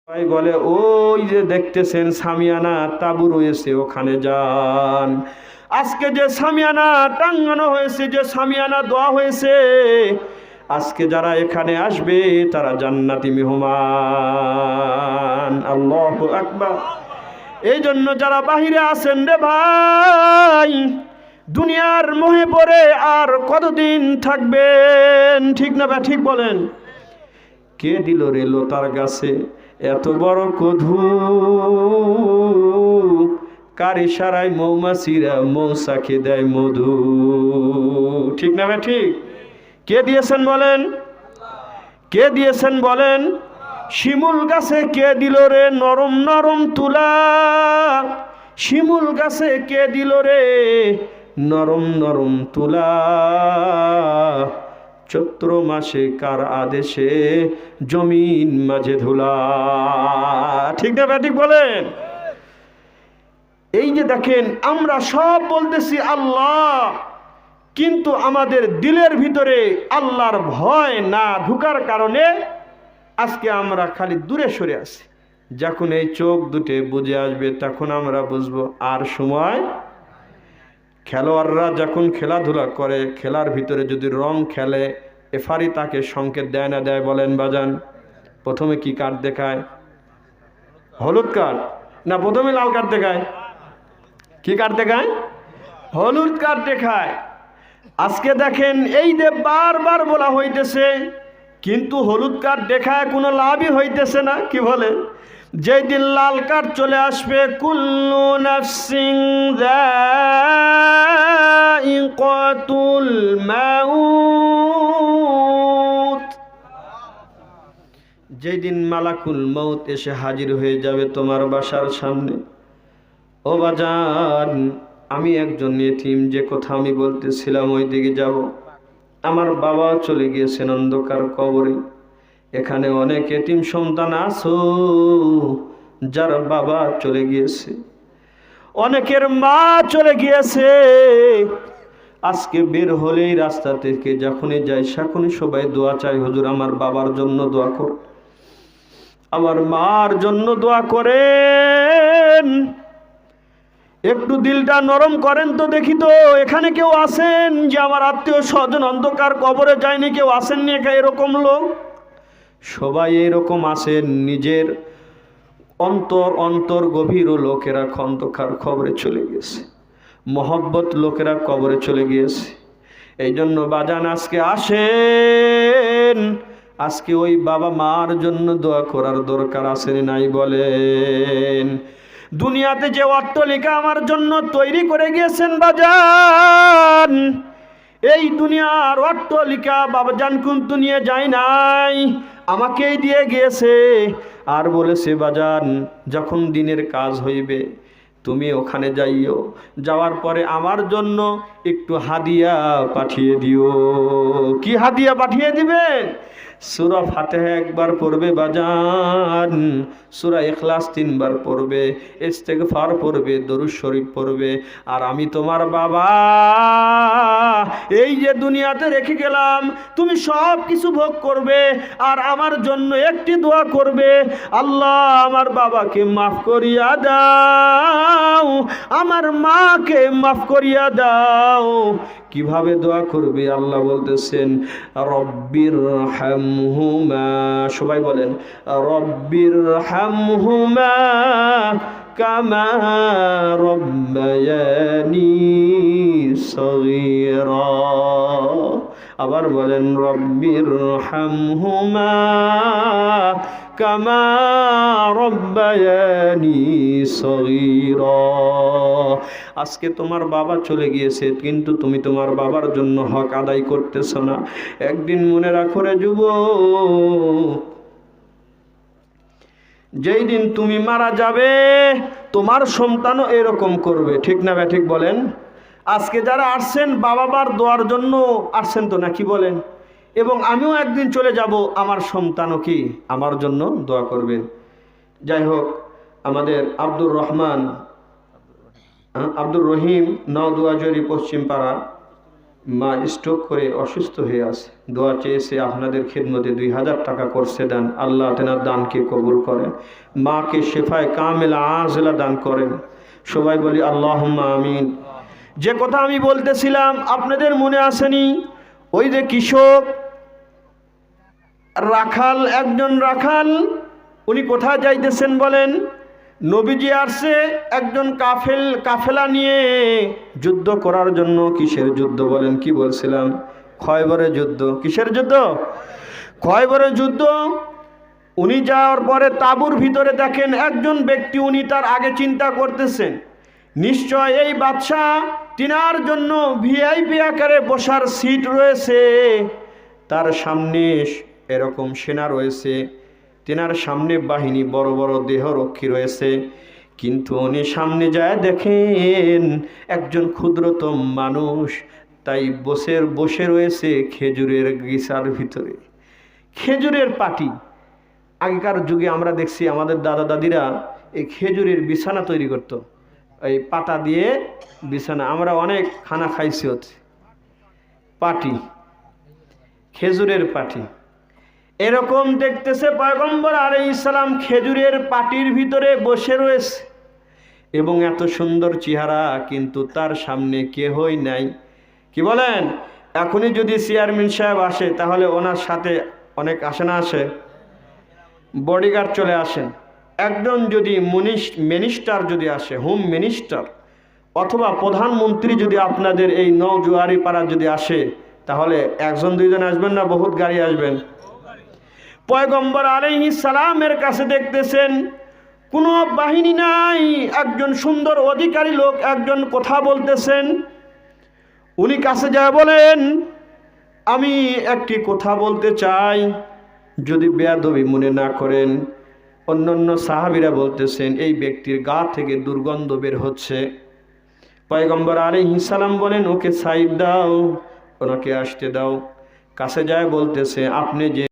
ভাই বলে ওই যে দেখতেছেন সামিয়ানা তাবু রয়েছে, ওখানে যান। আজকে যে সামিয়ানা টাঙ্গানো হয়েছে, যে সামিয়ানা দেওয়া হয়েছে, আজকে যারা এখানে আসবে তারা জান্নাতি মেহমান। আল্লাহু আকবার। এই জন্য যারা বাহিরে আছেন রে ভাই, দুনিয়ার মোহে পড়ে আর কতদিন থাকবেন? ঠিক না ভাই, ঠিক বলেন? কে দিল রে লতার গাছে এত বড় কধু? কার ইশারায় মৌমাছিরা মৌচাকে দেয় মধু? ঠিক না ভাই, ঠিক? কে দিয়েছেন বলেন? কে দিয়েছেন বলেন? শিমুল গাছে কে দিল রে নরম নরম তুলা? শিমুল গাছে কে দিল রে নরম নরম তুলা? চৈত্র মাসে কার আদেশে জমিন মাঝে ধুলা? ঠিক না ঠিক বলেন? এই যে দেখেন, আমরা সব বলতেছি আল্লাহ, কিন্তু আমাদের দিলের ভিতরে আল্লাহর ভয় না ঢুকার কারণে আজকে আমরা খালি দূরে সরে আছি। যখন এই চোখ দুটে বুঝে আসবে তখন আমরা বুঝবো আর সময়। খেলোয়াড়রা যখন খেলাধুলা করে, খেলার ভিতরে যদি রং খেলে, এফারি তাকে সংকেত দেয় না দেয় বলেন বাজান? প্রথমে কি কার্ড দেখায়? হলুদ কার্ড না প্রথমে লাল কার্ড দেখায়? কি কার্ড দেখায়? হলুদ কার্ড দেখায়। আজকে দেখেন এই যে বারবার বলা হইতেছে, কিন্তু হলুদ কার্ড দেখায় কোনো লাভই হইতেছে না। কি বলে? যেই দিন লাল কার্ড চলে আসবে, কুল্লু নাফসিন যায়িকাতুল মাউত, যেই দিন মালাকুল মউত এসে হাজির হয়ে যাবে তোমার বাসার সামনে। ও বাজান, আমি একজন ইতিম, যে কথা আমি বলতেছিলাম ওই দিকে যাব। আমার বাবা চলে গিয়েছেন অন্ধকার কবরে। এখানে অনেক এতিম সন্তান আছো যার বাবা চলে গিয়েছে, অনেকের মা চলে গিয়েছে। আজকে বের হলেই রাস্তা থেকে যখনই যাই তখনই সবাই দোয়া চাই, হুজুর আমার বাবার জন্য দোয়া কর, আমার মার জন্য দোয়া করেন, একটু দিলটা নরম করেন তো দেখি তো এখানে কেউ আছেন যে আমার আত্মীয় স্বজন অন্ধকার কবরে যায়নি? কেউ আসেননি এরকম লোক? সবাই এরকম আছেন, নিজের অন্তর গভীর লোকেরা অন্ধকার কবরে চলে গেছে, মহব্বত লোকেরা কবরে চলে গিয়েছে। এই জন্য বাজান আজকে আসেন, আজকে ওই বাবা মার জন্য দোয়া করার দরকার আছে নাই বলেন? দুনিয়াতে যে অট্টালিকা আমার জন্য তৈরি করে গিয়েছেন বাজান, এই দুনিয়ার অট্টালিকা বাবাজান কিন্তু নিয়ে যায় নাই, আমাকেই দিয়ে গিয়েছে। আর বলেছে বাজান যখন দিনের কাজ হইবে তুমি ওখানে যাইও, যাওয়ার পরে আমার জন্য একটু হাদিয়া পাঠিয়ে দিও। কি হাদিয়া পাঠিয়ে দিবেন? সূরা ফাতিহা একবার পড়বে বাজান, সূরা ইখলাস 3 বার পড়বে, ইস্তেগফার পড়বে, দরুদ শরীফ পড়বে। আর আমি তোমার বাবা, এই যে দুনিয়াতে রেখে গেলাম, তুমি সব কিছু ভোগ করবে আর আমার জন্য একটি দোয়া করবে, আল্লাহ আমার বাবাকে মাফ করিয়া দাও, আমার মাকে মাফ করিয়া দাও। কিভাবে দোয়া করবে? আল্লাহ বলতেছেন রব্বির হামহুমা, সবাই বলেন রব্বির হামহুমা কামা রব্বায়ানি সগীরা। আবার বলেন রব্বির হামহুমা কামা রব্বায়ানি সগীরা। আজকে তোমার বাবা চলে গিয়েছে, কিন্তু তুমি তোমার বাবার জন্য হক আদায় করতেছ না। একদিন মনে রাখো রে যুবক, যেই দিন তুমি মারা যাবে তোমার সন্তানও এরকম করবে। ঠিক না ভাই, ঠিক বলেন? আজকে যারা আসছেন বাবা মার দোয়ার জন্য আসছেন তো নাকি বলেন? এবং আমিও একদিন চলে যাব, আমার সন্তানও কি আমার জন্য দোয়া করবেন। যাই হোক, আমাদের আব্দুর রহিম নওদুয়াজরি পশ্চিম পাড়া, মা স্ট্রোক করে অসুস্থ হয়ে আছে, দোয়া চেয়েছে আপনাদের খিদমতে 2000 টাকা করছে দান। আল্লাহ তেনার দানকে কবুল করেন, মাকে শেফায় কামেলা আজলা দান করেন। সবাই বলি আল্লাহুম্মা আমিন। যে কথা আমি বলতেছিলাম আপনাদের মনে আসেনি? ওই যে কৃষক রাখাল, একজন রাখাল, উনি কোথায় যাইতেছেন বলেন? নবীজি আসছে একজন কাফেলা নিয়ে যুদ্ধ করার জন্য। কিসের যুদ্ধ বলেন? কি বলছিলাম? খয়বরের যুদ্ধ। কিসের যুদ্ধ? খয়বরের যুদ্ধ। উনি যাওয়ার পরে তাঁবুর ভিতরে দেখেন একজন ব্যক্তি, উনি তার আগে চিন্তা করতেছেন নিশ্চয় এই বাদশাহ তিনার জন্য ভিআইপি আকারে বসার সিট রয়েছে, তার সামনে এরকম সেনা রয়েছে, তেনার সামনে বাহিনী বড় বড় দেহরক্ষী রয়েছে। কিন্তু উনি সামনে যায় দেখেন একজন ক্ষুদ্রতম মানুষ, তাই বসে রয়েছে খেজুরের গিসার ভিতরে, খেজুরের পাটি। আগেকার যুগে আমরা দেখছি আমাদের দাদা দাদিরা এই খেজুরের বিছানা তৈরি করত, এই পাতা দিয়ে বিছানা। আমরা অনেক খানা খাইছি হচ্ছে পাটি, খেজুরের পাটি। এরকম দেখতেছে পয়গম্বর আলাইহিস সালাম খেজুরের পাটির ভিতরে বসে রয়েছে এবং এত সুন্দর চেহারা, কিন্তু তার সামনে কেহই নাই। কি বলেন? এখনই যদি চেয়ারম্যান সাহেব আসে তাহলে ওনার সাথে অনেক আসে না, আসে বডিগার্ড চলে আসেন। একজন যদি মিনিস্টার যদি আসে, হোম মিনিস্টার অথবা প্রধানমন্ত্রী যদি আপনাদের এই নওজোয়ারি পাড়া যদি আসে, তাহলে একজন দুইজন আসবেন না, বহুত গাড়ি আসবেন। পয়গম্বর আলাইহিস সালামের কাছে দেখতেছেন কোনো বাহিনী নাই, একজন সুন্দর অধিকারী লোক একজন কথা বলতেছেন। উনি কাছে যায় বলেন, আমি একটি কথা বলতে চাই, যদি বেয়াদবি মনে না করেন। অন্যান্য সাহাবীরা বলতেছেন এই ব্যক্তির গা থেকে দুর্গন্ধ বের হচ্ছে। পয়গম্বর আলাইহিস সালাম বলেন, ওকে সাইড দাও, ওনাকে আসতে দাও। কাছে যায় বলতেছে, আপনি যে